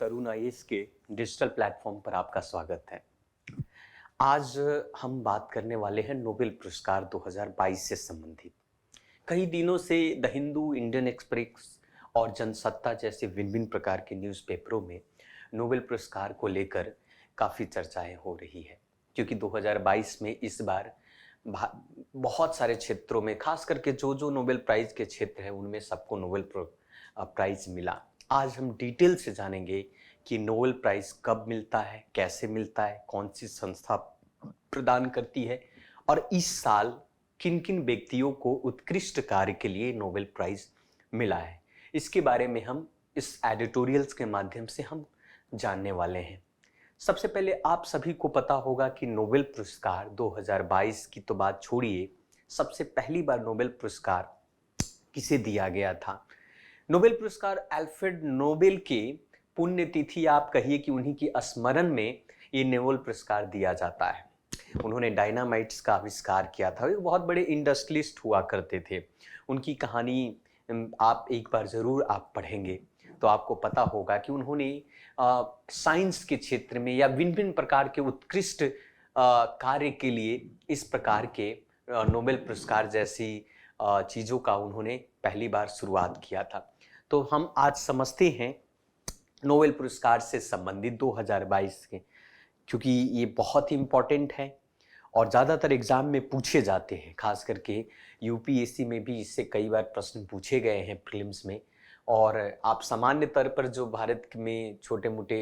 तरुण IAS के digital platform पर आपका स्वागत है। आज हम बात करने वाले हैं नोबेल पुरस्कार 2022 से संबंधित। कई दिनों से द हिंदू, इंडियन एक्सप्रेस और जनसत्ता जैसे भिन्न-भिन्न प्रकार के न्यूज़पेपरों में नोबेल पुरस्कार को लेकर काफ़ी चर्चाएं हो रही है, क्योंकि 2022 में इस बार बहुत सारे क्षेत्रों में, खास करके जो नोबेल प्राइज़ के क्षेत्र हैं उनमें सबको नोबेल प्राइज़ मिला। आज हम डिटेल से जानेंगे कि नोबेल प्राइज़ कब मिलता है, कैसे मिलता है, कौन सी संस्था प्रदान करती है और इस साल किन किन व्यक्तियों को उत्कृष्ट कार्य के लिए नोबेल प्राइज़ मिला है। इसके बारे में हम इस एडिटोरियल्स के माध्यम से हम जानने वाले हैं। सबसे पहले आप सभी को पता होगा कि नोबेल पुरस्कार 2022 की तो बात छोड़िए, सबसे पहली बार नोबेल पुरस्कार किसे दिया गया था। नोबेल पुरस्कार अल्फ्रेड नोबेल के पुण्यतिथि, आप कहिए कि उन्हीं की स्मरण में ये नोबेल पुरस्कार दिया जाता है। उन्होंने डायनामाइट्स का आविष्कार किया था। एक बहुत बड़े इंडस्ट्रियलिस्ट हुआ करते थे। उनकी कहानी आप एक बार ज़रूर आप पढ़ेंगे तो आपको पता होगा कि उन्होंने साइंस के क्षेत्र में या भिन्न भिन्न प्रकार के उत्कृष्ट कार्य के लिए इस प्रकार के नोबेल पुरस्कार जैसी चीज़ों का उन्होंने पहली बार शुरुआत किया था। तो हम आज समझते हैं नोबेल पुरस्कार से संबंधित 2022 के, क्योंकि ये बहुत ही इम्पोर्टेंट है और ज़्यादातर एग्ज़ाम में पूछे जाते हैं। खास करके यूपीएससी में भी इससे कई बार प्रश्न पूछे गए हैं प्रीलिम्स में। और आप सामान्य तौर पर जो भारत में छोटे मोटे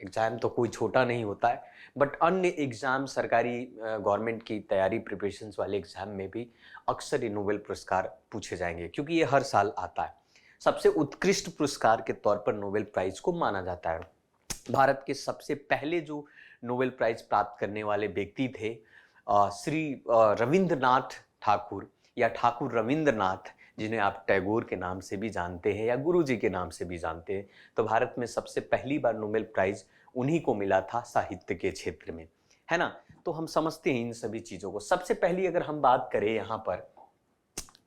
एग्ज़ाम, तो कोई छोटा नहीं होता है, बट अन्य एग्ज़ाम, सरकारी गवर्नमेंट की तैयारी प्रिपरेशंस वाले एग्ज़ाम में भी अक्सर ये नोबेल पुरस्कार पूछे जाएंगे, क्योंकि ये हर साल आता है। सबसे उत्कृष्ट पुरस्कार के तौर पर नोबेल प्राइज़ को माना जाता है। भारत के सबसे पहले जो नोबेल प्राइज़ प्राप्त करने वाले व्यक्ति थे श्री रविंद्रनाथ ठाकुर या ठाकुर रविंद्रनाथ, जिन्हें आप टैगोर के नाम से भी जानते हैं या गुरुजी के नाम से भी जानते हैं। तो भारत में सबसे पहली बार नोबेल प्राइज़ उन्हीं को मिला था साहित्य के क्षेत्र में, है ना। तो हम समझते हैं इन सभी चीज़ों को। सबसे पहली अगर हम बात करें यहाँ पर,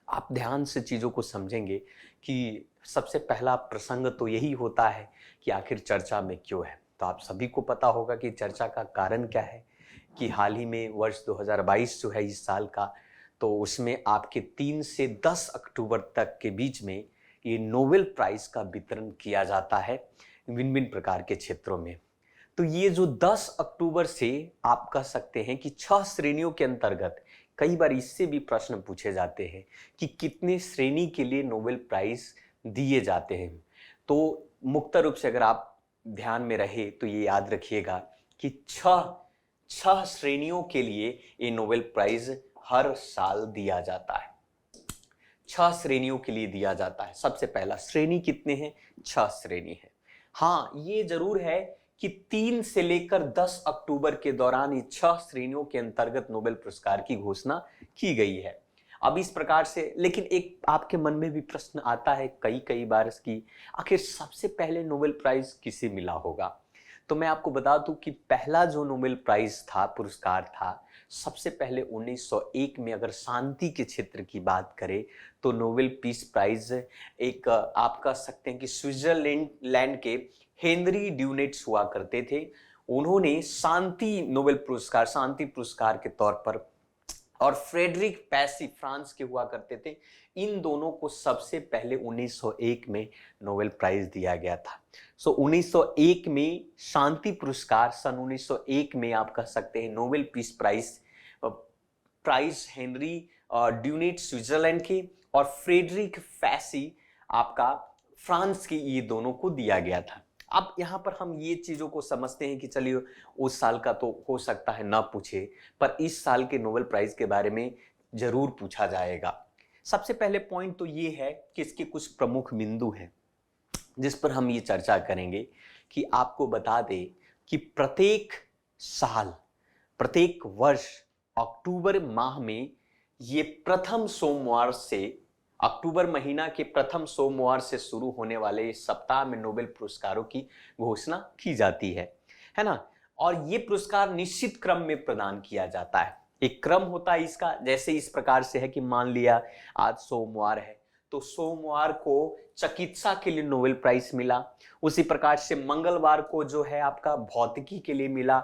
आप ध्यान से चीज़ों को समझेंगे कि सबसे पहला प्रसंग तो यही होता है कि आखिर चर्चा में क्यों है। तो आप सभी को पता होगा कि चर्चा का कारण क्या है, कि हाल ही में वर्ष 2022 जो है इस साल का, तो उसमें आपके 3 से 10 अक्टूबर तक के बीच में ये नोबेल प्राइज़ का वितरण किया जाता है भिन्न भिन्न प्रकार के क्षेत्रों में। तो ये जो 10 अक्टूबर से आप कह सकते हैं कि 6 श्रेणियों के अंतर्गत, कई बार इससे भी प्रश्न पूछे जाते हैं कि कितने श्रेणी के लिए नोबेल प्राइज़ दिए जाते हैं। तो मुख्य रूप से अगर आप ध्यान में रहे तो ये याद रखिएगा कि छह श्रेणियों के लिए ये नोबेल प्राइज़ हर साल दिया जाता है। 6 श्रेणियों के लिए दिया जाता है। सबसे पहला श्रेणी कितने हैं? 6 श्रेणी है। हाँ, ये जरूर है कि 3 से लेकर 10 अक्टूबर के दौरान ये 6 श्रेणियों के अंतर्गत नोबेल पुरस्कार की घोषणा की गई है। अब इस प्रकार से, लेकिन एक आपके मन में भी प्रश्न आता है कई बार कि आखिर सबसे पहले नोबेल प्राइज़ किसे मिला होगा। तो मैं आपको बता दूं कि पहला जो नोबेल प्राइज़ था, पुरस्कार था, सबसे पहले 1901 में अगर शांति के क्षेत्र की बात करें तो नोबेल पीस प्राइज़ एक आप कह सकते हैं कि स्विट्जरलैंड के हेनरी ड्यूनेट्स हुआ करते थे। उन्होंने शांति नोबेल पुरस्कार, शांति पुरस्कार के तौर पर, और फ्रेडरिक पैसी फ्रांस के हुआ करते थे, इन दोनों को सबसे पहले 1901 में नोबेल प्राइज़ दिया गया था। 1901 में शांति पुरस्कार, सन 1901 में आप कह सकते हैं Nobel peace prize Henry Dunant Switzerland के और फ्रेडरिक पैसी आपका फ्रांस के, ये दोनों को दिया गया था। अब यहाँ पर हम ये चीज़ों को समझते हैं कि चलिए उस साल का तो हो सकता है ना पूछे, पर इस साल के नोबेल प्राइज़ के बारे में ज़रूर पूछा जाएगा। सबसे पहले पॉइंट तो ये है कि इसके कुछ प्रमुख बिंदु हैं जिस पर हम ये चर्चा करेंगे। कि आपको बता दें कि प्रत्येक साल, प्रत्येक वर्ष अक्टूबर माह में ये प्रथम सोमवार से, अक्टूबर महीना के प्रथम सोमवार से शुरू होने वाले इस सप्ताह में नोबेल पुरस्कारों की घोषणा की जाती है ना। और ये पुरस्कार निश्चित क्रम में प्रदान किया जाता है। एक क्रम होता है इसका, जैसे इस प्रकार से है कि मान लिया आज सोमवार है तो सोमवार को चिकित्सा के लिए नोबेल प्राइज मिला। उसी प्रकार से मंगलवार को जो है आपका भौतिकी के लिए मिला,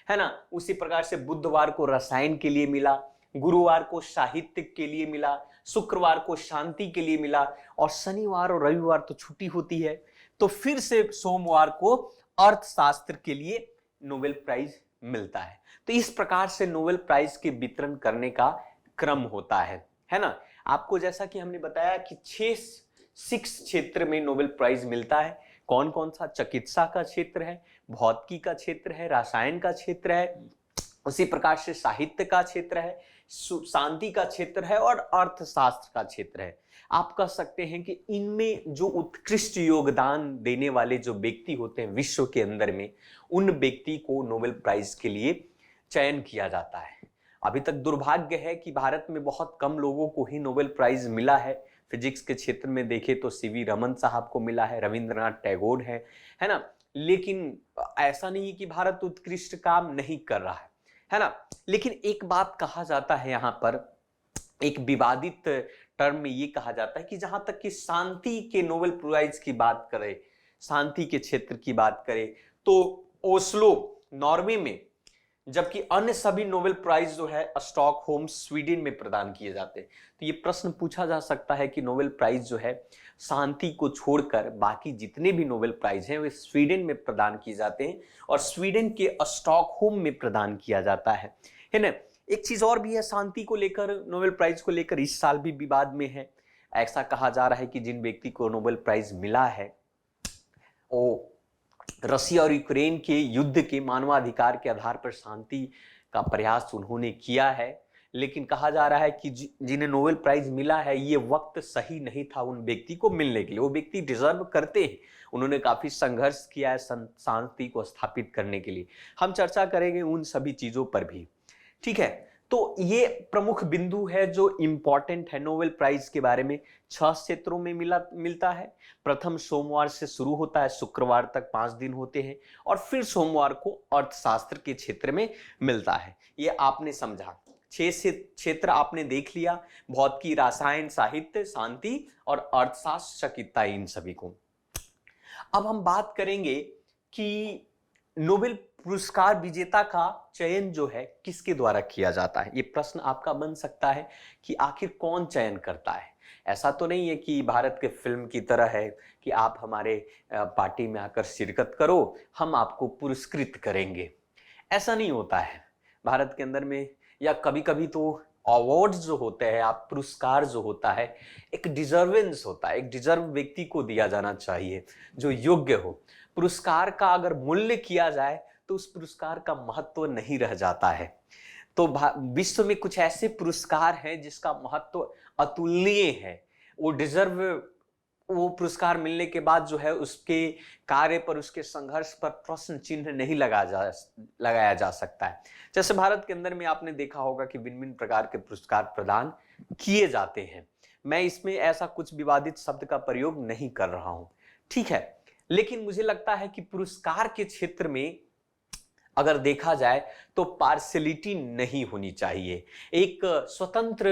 है ना। उसी प्रकार से बुधवार को रसायन के लिए मिला, गुरुवार को साहित्य के लिए मिला, शुक्रवार को शांति के लिए मिला, और शनिवार और रविवार तो छुट्टी होती है। तो फिर से सोमवार को अर्थशास्त्र के लिए नोबेल प्राइज मिलता है। तो इस प्रकार से नोबेल प्राइज के वितरण करने का क्रम होता है ना। आपको जैसा कि हमने बताया कि 6 क्षेत्र में नोबेल प्राइज मिलता है। कौन कौन सा? चिकित्सा का क्षेत्र है, भौतिकी का क्षेत्र है, रसायन का क्षेत्र है, उसी प्रकार से साहित्य का क्षेत्र है, शांति का क्षेत्र है और अर्थशास्त्र का क्षेत्र है। आप कह सकते हैं कि इनमें जो उत्कृष्ट योगदान देने वाले जो व्यक्ति होते हैं विश्व के अंदर में, उन व्यक्ति को नोबेल प्राइज के लिए चयन किया जाता है। अभी तक दुर्भाग्य है कि भारत में बहुत कम लोगों को ही नोबेल प्राइज मिला है। फिजिक्स के क्षेत्र में देखें तो सीवी रमन साहब को मिला है, रविंद्रनाथ टैगोर है ना। लेकिन ऐसा नहीं है कि भारत उत्कृष्ट काम नहीं कर रहा है ना। लेकिन एक बात कहा जाता है यहाँ पर, एक विवादित टर्म में ये कहा जाता है कि जहां तक कि शांति के नोबेल प्राइज की बात करें, शांति के क्षेत्र की बात करें, तो ओस्लो नॉर्वे में, जबकि अन्य सभी नोबेल प्राइज जो है स्टॉकहोम स्वीडन में प्रदान किए जाते हैं। तो ये प्रश्न पूछा जा सकता है कि नोबेल प्राइज जो है शांति को छोड़कर बाकी जितने भी नोबेल प्राइज हैं वे स्वीडन में प्रदान किए जाते हैं, और स्वीडन के स्टॉकहोम में प्रदान किया जाता है ना। एक चीज और भी है शांति को लेकर, नोबेल प्राइज को लेकर इस साल भी विवाद में है। ऐसा कहा जा रहा है कि जिन व्यक्ति को नोबेल प्राइज मिला है वो रसिया और यूक्रेन के युद्ध के मानवाधिकार के आधार पर शांति का प्रयास उन्होंने किया है। लेकिन कहा जा रहा है कि जिन्हें नोबेल प्राइज मिला है ये वक्त सही नहीं था उन व्यक्ति को मिलने के लिए। वो व्यक्ति डिजर्व करते हैं, उन्होंने काफी संघर्ष किया है शांति को स्थापित करने के लिए। हम चर्चा करेंगे उन सभी चीजों पर भी, ठीक है। तो ये प्रमुख बिंदु है जो इंपॉर्टेंट है नोबेल प्राइज के बारे में। 6 क्षेत्रों में मिलता है। प्रथम सोमवार से शुरू होता है, शुक्रवार तक 5 दिन होते हैं, और फिर सोमवार को अर्थशास्त्र के क्षेत्र में मिलता है। ये आपने समझा, 6 क्षेत्र आपने देख लिया, भौतिकी, रसायन, साहित्य, शांति और अर्थशास्त्र, चिकित्सा, इन सभी को। अब हम बात करेंगे कि नोबेल पुरस्कार विजेता का चयन जो है किसके द्वारा किया जाता है। ये प्रश्न आपका बन सकता है कि आखिर कौन चयन करता है। ऐसा तो नहीं है कि भारत के फिल्म की तरह है कि आप हमारे पार्टी में आकर शिरकत करो, हम आपको पुरस्कृत करेंगे। ऐसा नहीं होता है भारत के अंदर में। या कभी कभी तो अवार्ड जो होते हैं, आप पुरस्कार जो होता है, एक डिजर्वेंस होता है, एक डिजर्व व्यक्ति को दिया जाना चाहिए जो योग्य हो। पुरस्कार का अगर मूल्य किया जाए तो उस पुरस्कार का महत्व नहीं रह जाता है। तो विश्व में कुछ ऐसे पुरस्कार हैं जिसका महत्व अतुलनीय है। वो पुरस्कार मिलने के बाद जो है उसके कार्य पर, उसके संघर्ष पर प्रश्न चिन्ह नहीं लगाया जा सकता है। जैसे भारत के अंदर में आपने देखा होगा कि भिन्न प्रकार के पुरस्कार प्रदान किए जाते हैं। मैं इसमें ऐसा कुछ विवादित शब्द का प्रयोग नहीं कर रहा हूं, ठीक है। लेकिन मुझे लगता है कि पुरस्कार के क्षेत्र में अगर देखा जाए तो पार्शियलिटी नहीं होनी चाहिए। एक स्वतंत्र,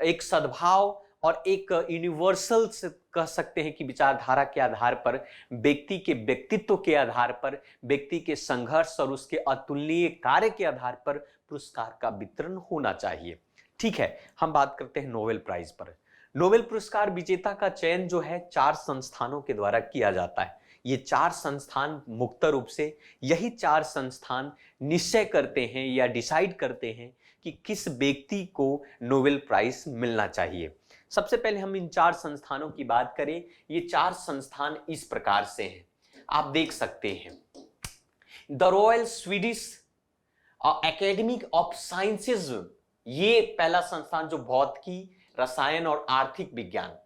एक सद्भाव और एक यूनिवर्सल से कह सकते हैं कि विचारधारा के आधार पर, व्यक्ति के व्यक्तित्व के आधार पर, व्यक्ति के संघर्ष और उसके अतुलनीय कार्य के आधार पर पुरस्कार का वितरण होना चाहिए, ठीक है। हम बात करते हैं नोबेल प्राइज पर। नोबेल पुरस्कार विजेता का चयन जो है 4 संस्थानों के द्वारा किया जाता है। ये 4 संस्थान मुक्त रूप से, यही 4 संस्थान निश्चय करते हैं या डिसाइड करते हैं कि किस व्यक्ति को नोबेल प्राइज मिलना चाहिए। सबसे पहले हम इन 4 संस्थानों की बात करें। ये 4 संस्थान इस प्रकार से हैं, आप देख सकते हैं। The royal Swedish academy of sciences, ये पहला संस्थान जो भौतिकी, रसायन और आर्थिक विज्ञान,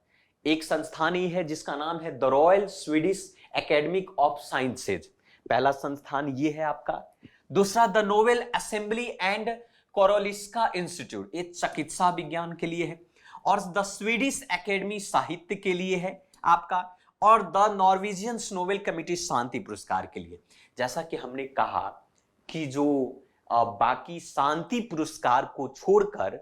एक संस्थान ही है जिसका नाम है the royal Swedish academy of sciences. पहला संस्थान ये है आपका। दूसरा the Nobel assembly and Karolinska institute, ये चिकित्सा विज्ञान के लिए है। और द स्वीडिश एकेडमी साहित्य के लिए है आपका। और द नॉर्वेजियन नोबेल कमिटी शांति पुरस्कार के लिए। जैसा कि हमने कहा कि जो बाकी शांति पुरस्कार को छोड़कर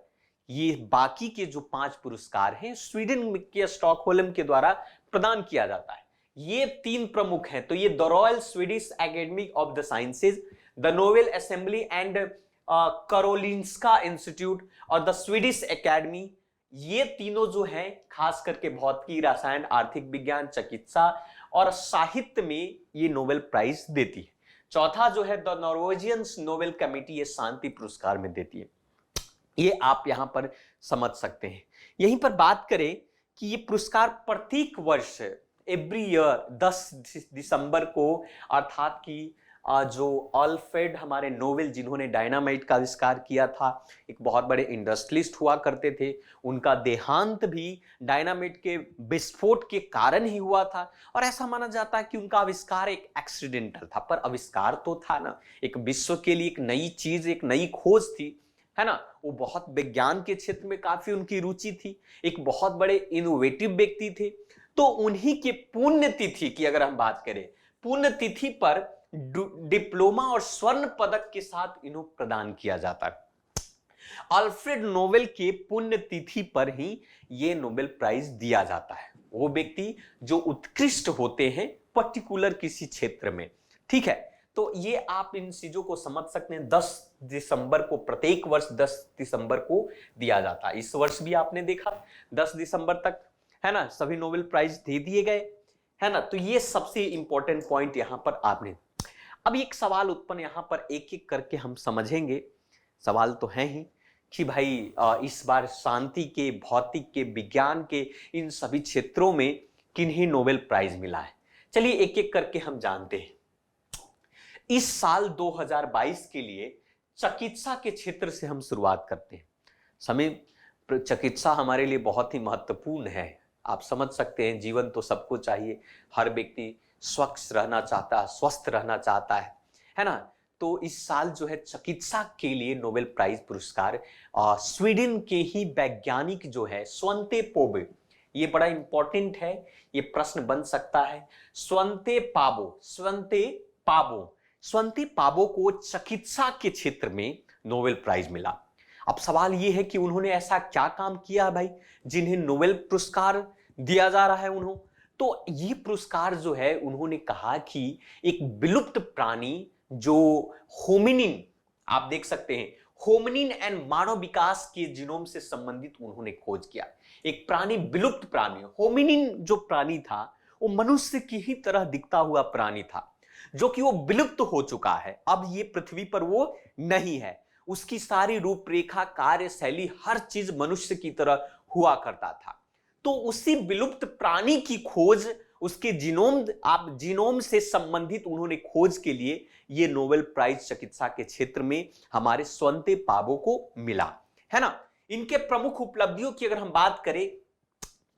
ये बाकी के जो 5 पुरस्कार हैं स्वीडन के स्टॉकहोल्म के द्वारा प्रदान किया जाता है। ये 3 प्रमुख हैं, तो ये the royal Swedish academy of the sciences, the Nobel assembly and Karolinska institute और द स्वीडिश एकेडमी, ये तीनों जो हैं खास करके भौतिकी, रसायन, आर्थिक विज्ञान, चिकित्सा और साहित्य में ये नोबेल प्राइज देती है। चौथा जो है द नॉर्वेजियन नोबेल कमेटी, ये शांति पुरस्कार में देती है। ये आप यहां पर समझ सकते हैं। यहीं पर बात करें कि ये पुरस्कार प्रत्येक वर्ष एवरी ईयर 10 दिसंबर को, अर्थात कि जो अल्फ्रेड हमारे नोबेल, जिन्होंने डायनामाइट का आविष्कार किया था, एक बहुत बड़े इंडस्ट्रियलिस्ट हुआ करते थे, उनका देहांत भी डायनामाइट के विस्फोट के कारण ही हुआ था। और ऐसा माना जाता है कि उनका आविष्कार एक एक्सीडेंटल था, पर आविष्कार तो था ना, एक विश्व के लिए एक नई चीज, एक नई खोज थी, है ना। वो बहुत विज्ञान के क्षेत्र में काफी उनकी रुचि थी, एक बहुत बड़े इनोवेटिव व्यक्ति थे। तो उन्हीं के पुण्यतिथि की अगर हम बात करें, पुण्यतिथि पर डिप्लोमा और स्वर्ण पदक के साथ इन्हें प्रदान किया जाता है। अल्फ्रेड नोबेल के पुण्यतिथि पर ही यह नोबेल प्राइज दिया जाता है। वो व्यक्ति जो उत्कृष्ट होते हैं पर्टिकुलर किसी क्षेत्र में, ठीक है। तो ये आप इन चीजों को समझ सकते हैं। 10 दिसंबर को, प्रत्येक वर्ष 10 दिसंबर को दिया जाता है। इस वर्ष भी आपने देखा 10 दिसंबर तक, है ना, सभी नोबेल प्राइज दे दिए गए, है ना। तो ये सबसे इंपॉर्टेंट पॉइंट यहां पर आपने। अब एक सवाल उत्पन्न यहां पर एक एक करके हम समझेंगे। सवाल तो है ही कि भाई इस बार शांति के, भौतिक के, विज्ञान के, इन सभी क्षेत्रों में किन्हीं नोबेल प्राइज मिला है। चलिए एक एक करके हम जानते हैं। इस साल 2022 के लिए चिकित्सा के क्षेत्र से हम शुरुआत करते हैं। समय चिकित्सा हमारे लिए बहुत ही महत्वपूर्ण है। आप समझ सकते हैं, जीवन तो सबको चाहिए, हर व्यक्ति स्वच्छ रहना चाहता है, स्वस्थ रहना चाहता है ना। तो इस साल जो है चिकित्सा के लिए नोबेल प्राइज पुरस्कार स्वीडन के ही वैज्ञानिक जो है स्वंते पोबे, ये बड़ा इंपॉर्टेंट है, ये प्रश्न बन सकता है। स्वंते पाबो को चिकित्सा के क्षेत्र में नोबेल प्राइज मिला। अब सवाल ये है कि उन्होंने ऐसा क्या काम किया भाई जिन्हें नोबेल पुरस्कार दिया जा रहा है उन्होंने। तो ये पुरस्कार जो है, उन्होंने कहा कि एक विलुप्त प्राणी जो होमिनिन, आप देख सकते हैं, होमिनिन एंड मानव विकास के जीनोम से संबंधित उन्होंने खोज किया। एक प्राणी, विलुप्त प्राणी, होमिनिन जो प्राणी था वो मनुष्य की ही तरह दिखता हुआ प्राणी था, जो कि वो विलुप्त हो चुका है। अब ये पृथ्वी पर वो नहीं है। उसकी सारी रूपरेखा, कार्यशैली, हर चीज मनुष्य की तरह हुआ करता था। तो उसी विलुप्त प्राणी की खोज, उसके जीनोम से संबंधित उन्होंने खोज के लिए ये नोबेल प्राइज चिकित्सा के क्षेत्र में हमारे स्वंते पाबो को मिला, है ना। इनके प्रमुख उपलब्धियों की अगर हम बात करें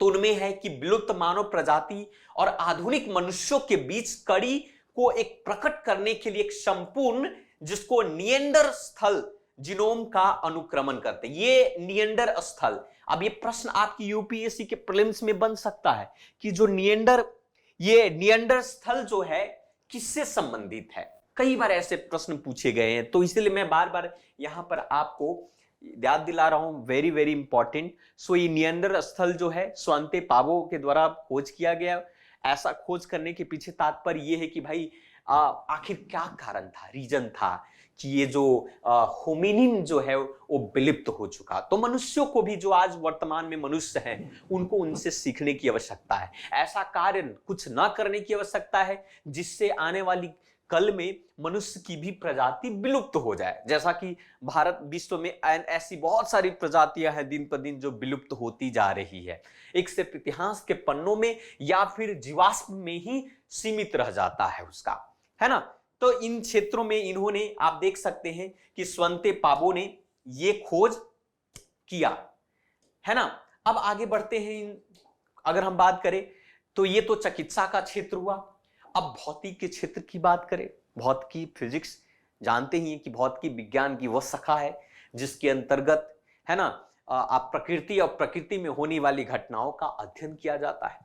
तो उनमें है कि विलुप्त मानव प्रजाति और आधुनिक मनुष्यों के बीच कड़ी को एक प्रकट करने के लिए एक संपूर्ण, जिसको निएंडर स्थल जीनोम का अनुक्रमण करते, ये निएंडर स्थल। अब ये प्रश्न आपकी यूपीएससी के प्रीलिम्स में बन सकता है कि जो निएंडर स्थल जो है किससे संबंधित है। कई बार ऐसे प्रश्न पूछे गए हैं, तो इसलिए मैं बार बार यहां पर आपको याद दिला रहा हूं, वेरी वेरी इंपॉर्टेंट। सो ये निएंडर स्थल जो है स्वंते पाबो के द्वारा खोज किया गया। ऐसा खोज करने के पीछे तात्पर्य ये है कि भाई आखिर क्या कारण था, रीजन था कि ये जो होमिनिन जो है वो विलुप्त हो चुका। तो मनुष्यों को भी, जो आज वर्तमान में मनुष्य हैं, उनको उनसे सीखने की आवश्यकता है। ऐसा कार्य कुछ ना करने की आवश्यकता है जिससे आने वाली कल में मनुष्य की भी प्रजाति विलुप्त हो जाए। जैसा कि भारत विश्व में ऐसी बहुत सारी प्रजातियां हैं दिन पर दिन जो विलुप्त होती जा रही है, एक सिर्फ इतिहास के पन्नों में या फिर जीवाश्म में ही सीमित रह जाता है उसका, है ना। तो इन क्षेत्रों में इन्होंने, आप देख सकते हैं कि स्वंते पाबो ने ये खोज किया, है ना। अब आगे बढ़ते हैं। अगर हम बात करें तो ये तो चिकित्सा का क्षेत्र हुआ। अब भौतिक के क्षेत्र की बात करें, भौतिकी, फिजिक्स, जानते ही हैं कि भौतिकी विज्ञान की वह शाखा है जिसके अंतर्गत, है ना, आप प्रकृति और प्रकृति में होने वाली घटनाओं का अध्ययन किया जाता है।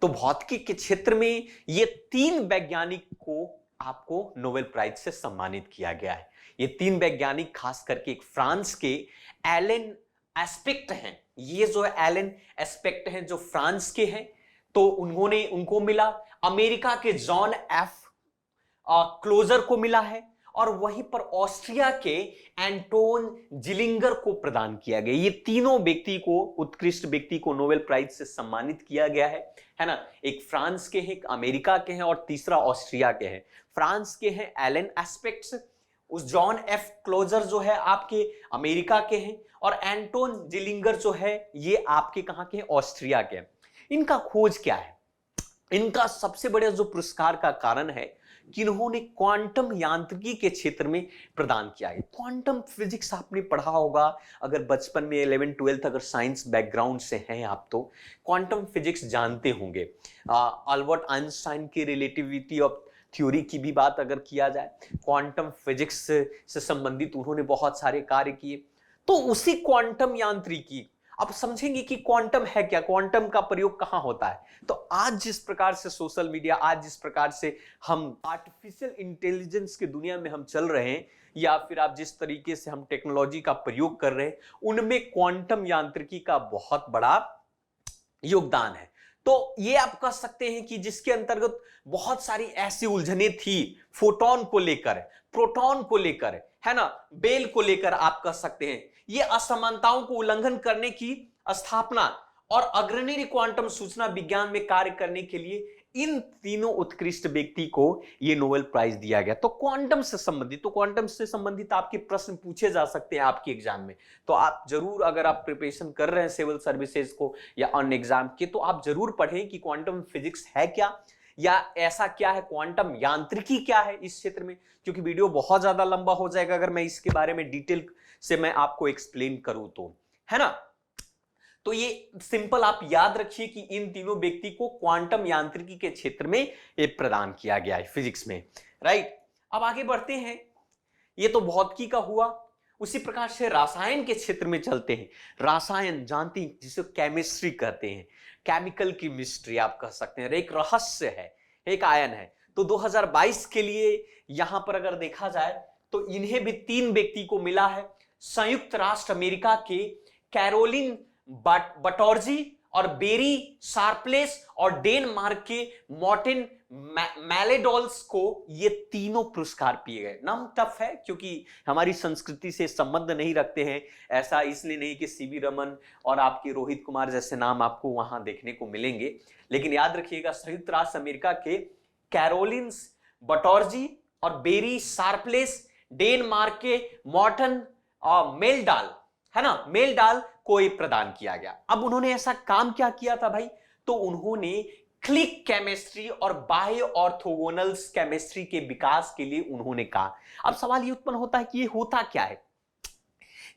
तो भौतिकी के क्षेत्र में ये 3 वैज्ञानिक को आपको नोबेल प्राइज से सम्मानित किया गया है। ये 3 वैज्ञानिक, खास करके एक फ्रांस के एलन एस्पेक्ट हैं, ये जो एलन एस्पेक्ट हैं जो फ्रांस के हैं, तो उनको मिला। अमेरिका के जॉन एफ क्लोजर को मिला है, और वहीं पर ऑस्ट्रिया के एंटोन जिलिंगर को प्रदान किया गया। ये तीनों व्यक्ति को, उत्कृष्ट व्यक्ति को नोबेल प्राइज से सम्मानित किया गया है ना। एक फ्रांस के हैं, एक अमेरिका के हैं, और तीसरा ऑस्ट्रिया के हैं। फ्रांस के हैं एलन एस्पेक्ट्स, उस जॉन एफ क्लोजर जो है आपके अमेरिका के हैं, और एंटोन जिलिंगर जो है ये आपके कहां के हैं, ऑस्ट्रिया के हैं। इनका खोज क्या है? इनका सबसे बड़ा जो पुरस्कार का कारण है कि इन्होंने क्वांटम यांत्रिकी के क्षेत्र में प्रदान किया है। क्वांटम फिजिक्स आपने पढ़ा होगा, अगर बचपन में 11th 12th अगर साइंस बैकग्राउंड से हैं आप, तो क्वांटम फिजिक्स जानते होंगे। अल्बर्ट आइंस्टाइन की रिलेटिविटी ऑफ थ्योरी की भी बात अगर किया जाए, क्वांटम फिजिक्स से संबंधित उन्होंने बहुत सारे कार्य किए। तो उसी क्वांटम यांत्रिकी, अब समझेंगे कि क्वांटम है क्या, क्वांटम का प्रयोग कहां होता है। तो आज जिस प्रकार से सोशल मीडिया, आज जिस प्रकार से हम आर्टिफिशियल इंटेलिजेंस की दुनिया में हम चल रहे हैं, या फिर आप जिस तरीके से हम टेक्नोलॉजी का प्रयोग कर रहे हैं, उनमें क्वांटम यांत्रिकी का बहुत बड़ा योगदान है। तो ये आप कह सकते हैं कि जिसके अंतर्गत बहुत सारी ऐसी उलझने थी, फोटोन को लेकर, प्रोटॉन को लेकर, है ना, बेल को लेकर, आप कह सकते हैं ये असमानताओं को उल्लंघन करने की स्थापना और अग्रणी क्वांटम सूचना विज्ञान में कार्य करने के लिए इन तीनों उत्कृष्ट व्यक्ति को यह नोबेल प्राइज दिया गया। तो क्वांटम से संबंधित आपके प्रश्न पूछे जा सकते हैं आपके एग्जाम में। तो आप जरूर, अगर आप प्रिपरेशन कर रहे हैं सिविल सर्विसेज को या अन्य एग्जाम के, तो आप जरूर पढ़ें कि क्वांटम फिजिक्स है क्या, या ऐसा क्या है, क्वांटम यांत्रिकी क्या है इस क्षेत्र में। क्योंकि वीडियो बहुत ज्यादा लंबा हो जाएगा अगर मैं इसके बारे में डिटेल से मैं आपको एक्सप्लेन करूं तो, है ना। तो ये सिंपल आप याद रखिए कि इन तीनों व्यक्ति को क्वांटम यांत्रिकी के क्षेत्र में ये प्रदान किया गया है, फिजिक्स में, राइट। अब आगे बढ़ते हैं, ये तो भौतिकी का हुआ। उसी प्रकार से रसायन के क्षेत्र में चलते हैं। रसायन जानते हैं, जिसे केमिस्ट्री कहते हैं, केमिकल केमिस्ट्री आप कह सकते हैं, एक रहस्य है, एक आयन है। तो 2022 के लिए यहां पर अगर देखा जाए तो इन्हें भी 3 व्यक्ति को मिला है। संयुक्त राष्ट्र अमेरिका के कैरोलिन बटोर्जी और बेरी शार्पलेस, और डेनमार्क के मॉर्टिन मैलेडोल्स को ये तीनों पुरस्कार दिए गए। नाम टफ है क्योंकि हमारी संस्कृति से संबंध नहीं रखते हैं, ऐसा इसलिए नहीं कि सीवी रमन और आपके रोहित कुमार जैसे नाम आपको वहां देखने को मिलेंगे, लेकिन याद रखिएगा संयुक्त राष्ट्र अमेरिका के कैरोलिन बटोर्जी और बेरी शार्पलेस, डेनमार्क के मॉर्टन मेलडाल, है ना, मेलडाल को ये प्रदान किया गया। अब उन्होंने ऐसा काम क्या किया था भाई, तो उन्होंने क्लिक केमिस्ट्री और बाह्य ऑर्थोगोनल्स केमिस्ट्री के विकास के लिए उन्होंने कहा। अब सवाल ये उत्पन्न होता है कि ये होता क्या है,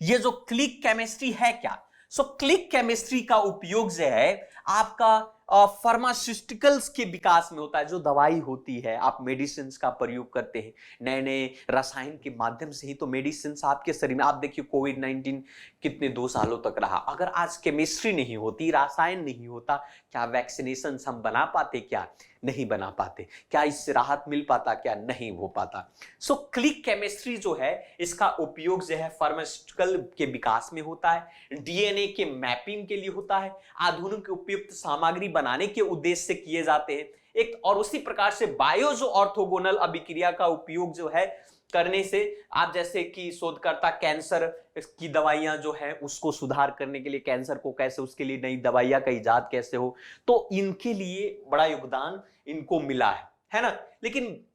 ये जो क्लिक केमिस्ट्री है क्या। सो क्लिक केमिस्ट्री का उपयोग जो है आपका फार्मास्यूटिकल्स के विकास में होता है। जो दवाई होती है, आप मेडिसिन का प्रयोग करते हैं, नए नए रसायन के माध्यम से ही तो मेडिसिन आपके शरीर में, आप देखिए कोविड-19 कितने 2 सालों तक रहा। अगर आज केमिस्ट्री नहीं होती, रसायन नहीं होता, क्या वैक्सीनेशन हम बना पाते, क्या नहीं बना पाते, क्या इससे राहत मिल पाता, क्या नहीं हो पाता। सो क्लिक केमिस्ट्री जो है, इसका उपयोग जो है फार्मास्यूटिकल के विकास में होता है, डीएनए के मैपिंग के लिए होता है, आधुनिक उपयुक्त सामग्री बनाने के उद्देश्य से किए जाते हैं एक। और उसी प्रकार से बायो जो ऑर्थोगोनल अभिक्रिया का उपयोग जो है करने से, आप जैसे कि शोधकर्ता कैंसर की दवाइयां जो है उसको सुधार करने के लिए, कैंसर को कैसे, उसके लिए नई दवाइयां का इजाद कैसे हो, तो इनके लिए बड़ा योगदान इनको मिला है ना। लेकिन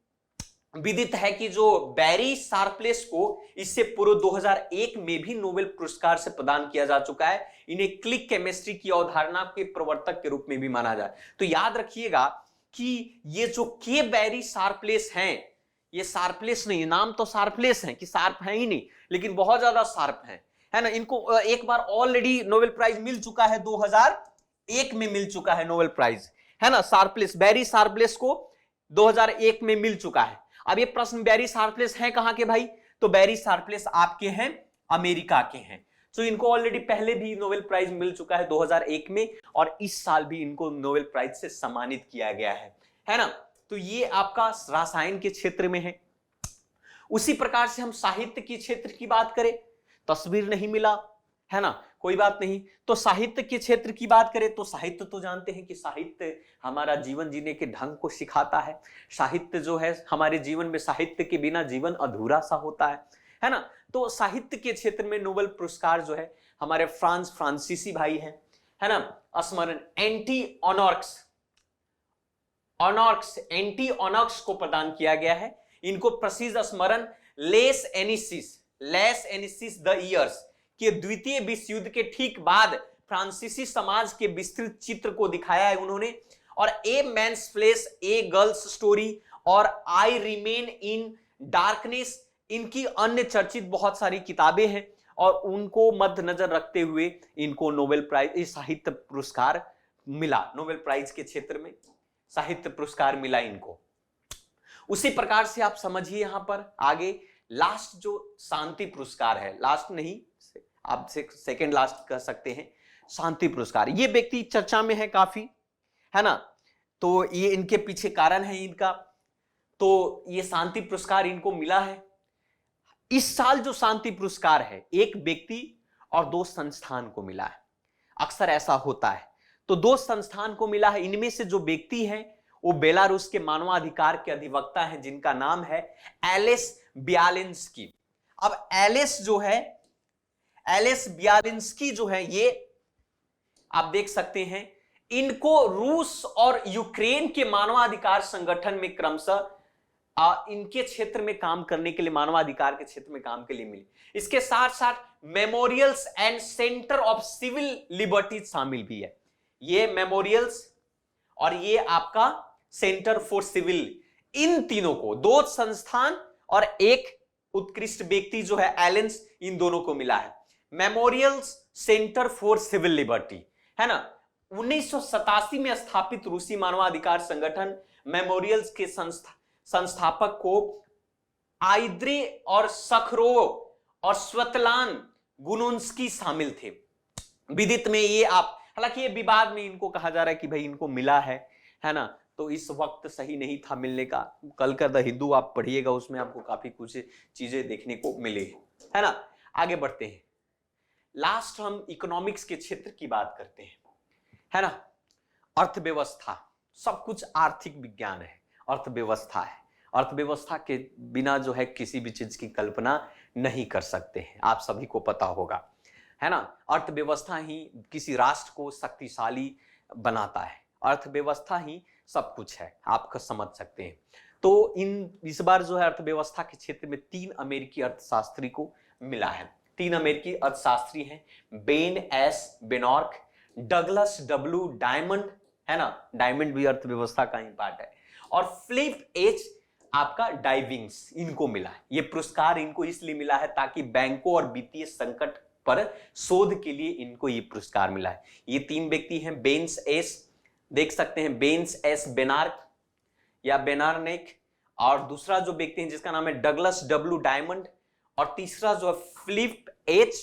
विदित है कि जो बैरी शार्पलेस को इससे पूर्व 2001 में भी नोबेल पुरस्कार से प्रदान किया जा चुका है। इन्हें क्लिक केमिस्ट्री की अवधारणा के प्रवर्तक के रूप में भी माना जाए। तो याद रखिएगा कि ये जो के बैरी शार्पलेस हैं, ये शार्पलेस नहीं, नाम तो शार्पलेस है कि शार्प है ही नहीं, लेकिन बहुत ज्यादा शार्प है ना। इनको एक बार ऑलरेडी नोबेल प्राइज मिल चुका है, 2001 में मिल चुका है नोबेल प्राइज, है ना। शार्पलेस, बैरी शार्पलेस को 2001 में मिल चुका है। अब ये प्रश्न, बैरी शार्पलेस है कहां के भाई, तो बैरी शार्पलेस आपके हैं अमेरिका के हैं। तो इनको ऑलरेडी पहले भी नोबेल प्राइज मिल चुका है 2001 में, और इस साल भी इनको नोबेल प्राइज से सम्मानित किया गया है ना। तो ये आपका रसायन के क्षेत्र में है। उसी प्रकार से हम साहित्य के क्षेत्र की बात करें, तस्वीर नहीं मिला, है ना, कोई बात नहीं। तो साहित्य के क्षेत्र की बात करें तो साहित्य तो जानते हैं कि साहित्य हमारा जीवन जीने के ढंग को सिखाता है। साहित्य जो है हमारे जीवन में, साहित्य के बिना जीवन अधूरा सा होता है ना। तो साहित्य के क्षेत्र में नोबेल पुरस्कार जो है हमारे फ्रांसीसी भाई हैं, है ना, स्मरण एंटी ऑनॉक्स को प्रदान किया गया है। इनको प्रसिद्ध स्मरण लेस एनिसिस द ईयर्स के द्वितीय विश्व युद्ध के ठीक बाद फ्रांसीसी समाज के विस्तृत चित्र को दिखाया है उन्होंने। और ए मैन्स फ्लेश, ए गर्ल्स स्टोरी और आई रिमेन इन डार्कनेस, इनकी अन्य चर्चित बहुत सारी किताबें हैं और उनको मद्देनजर रखते हुए इनको नोबेल प्राइज, साहित्य पुरस्कार मिला। नोबेल प्राइज के क्षेत्र में साहित्य पुरस्कार मिला इनको। उसी प्रकार से आप समझिए यहां पर आगे लास्ट जो शांति पुरस्कार है, लास्ट नहीं आप सेकंड लास्ट कह सकते हैं, शांति पुरस्कार। ये व्यक्ति चर्चा में है काफी, है ना। तो ये इनके पीछे कारण है इनका, तो ये शांति पुरस्कार इनको मिला है। इस साल जो शांति पुरस्कार है एक व्यक्ति और दो संस्थान को मिला है। अक्सर ऐसा होता है, तो दो संस्थान को मिला है। इनमें से जो व्यक्ति है वो बेलारूस के मानवाधिकार के अधिवक्ता हैं जिनका नाम है एलेस बियालिंस्की। अब एलेस बियालिंस्की जो है, ये आप देख सकते हैं, इनको रूस और यूक्रेन के मानवाधिकार संगठन में क्रमशः इनके क्षेत्र में काम करने के लिए, मानवाधिकार के क्षेत्र में काम के लिए मिली। इसके साथ साथ memorials and centre of civil liberties शामिल भी है। ये मेमोरियल्स और ये आपका सेंटर फॉर सिविल, इन तीनों को, दो संस्थान और एक उत्कृष्ट व्यक्ति जो है एलेंस, इन दोनों को मिला है। Memorials centre for civil liberty, है ना, 1987 में स्थापित रूसी मानवाधिकार संगठन मेमोरियल्स के संस्थापक को आइद्रे और सखरोव और स्वतलान गुनुन्स्की शामिल थे। विदित में ये आप, हालांकि ये विवाद में इनको कहा जा रहा है कि भाई इनको मिला है ना, तो इस वक्त सही नहीं था मिलने का। कल का द हिंदू आप पढ़िएगा, उसमें आपको काफी कुछ चीजें देखने को मिले, है ना। आगे बढ़ते हैं, लास्ट हम इकोनॉमिक्स के क्षेत्र की बात करते हैं, है ना। अर्थव्यवस्था, सब कुछ आर्थिक विज्ञान है, अर्थव्यवस्था है। अर्थव्यवस्था के बिना जो है किसी भी चीज की कल्पना नहीं कर सकते हैं, आप सभी को पता होगा, है ना। अर्थव्यवस्था ही किसी राष्ट्र को शक्तिशाली बनाता है, अर्थव्यवस्था ही सब कुछ है, आप समझ सकते हैं। तो इस बार जो है अर्थव्यवस्था के क्षेत्र में 3 अमेरिकी अर्थशास्त्री को मिला है। 3 अमेरिकी अर्थशास्त्री हैं, Ben S Bernanke, Douglas W Diamond, है ना, डायमंड भी अर्थव्यवस्था का ही पार्ट है, और फिलिप एच आपका डाइविंग्स, इनको मिला है। ये पुरस्कार इनको इसलिए मिला है ताकि बैंकों और वित्तीय संकट पर शोध के लिए इनको ये पुरस्कार मिला है। ये 3 व्यक्ति हैं, बेन्स एस, देख सकते हैं, बेन्स एस बेनार्क या बेनारनेक, और दूसरा जो व्यक्ति है जिसका नाम है डगलस डब्ल्यू डायमंड, और तीसरा जो है फिलिप एच,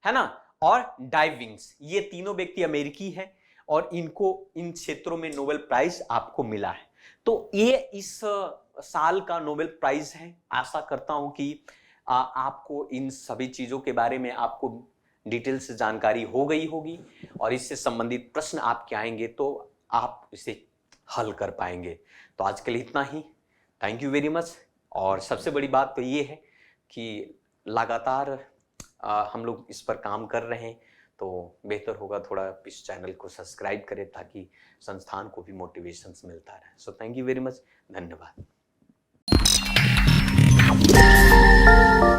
है ना, और डाइविंग्स। ये तीनों व्यक्ति अमेरिकी हैं और इनको इन क्षेत्रों में नोबेल प्राइज आपको मिला है। तो ये इस साल का नोबेल प्राइज है। आशा करता हूं कि आपको इन सभी चीजों के बारे में आपको डिटेल से जानकारी हो गई होगी और इससे संबंधित प्रश्न आपके आएंगे तो आप इसे हल कर पाएंगे। तो आज के लिए इतना ही, थैंक यू वेरी मच। और सबसे बड़ी बात तो ये है कि लगातार हम लोग इस पर काम कर रहे हैं, तो बेहतर होगा थोड़ा इस चैनल को सब्सक्राइब करें ताकि संस्थान को भी मोटिवेशंस मिलता रहे। So thank you very much, धन्यवाद।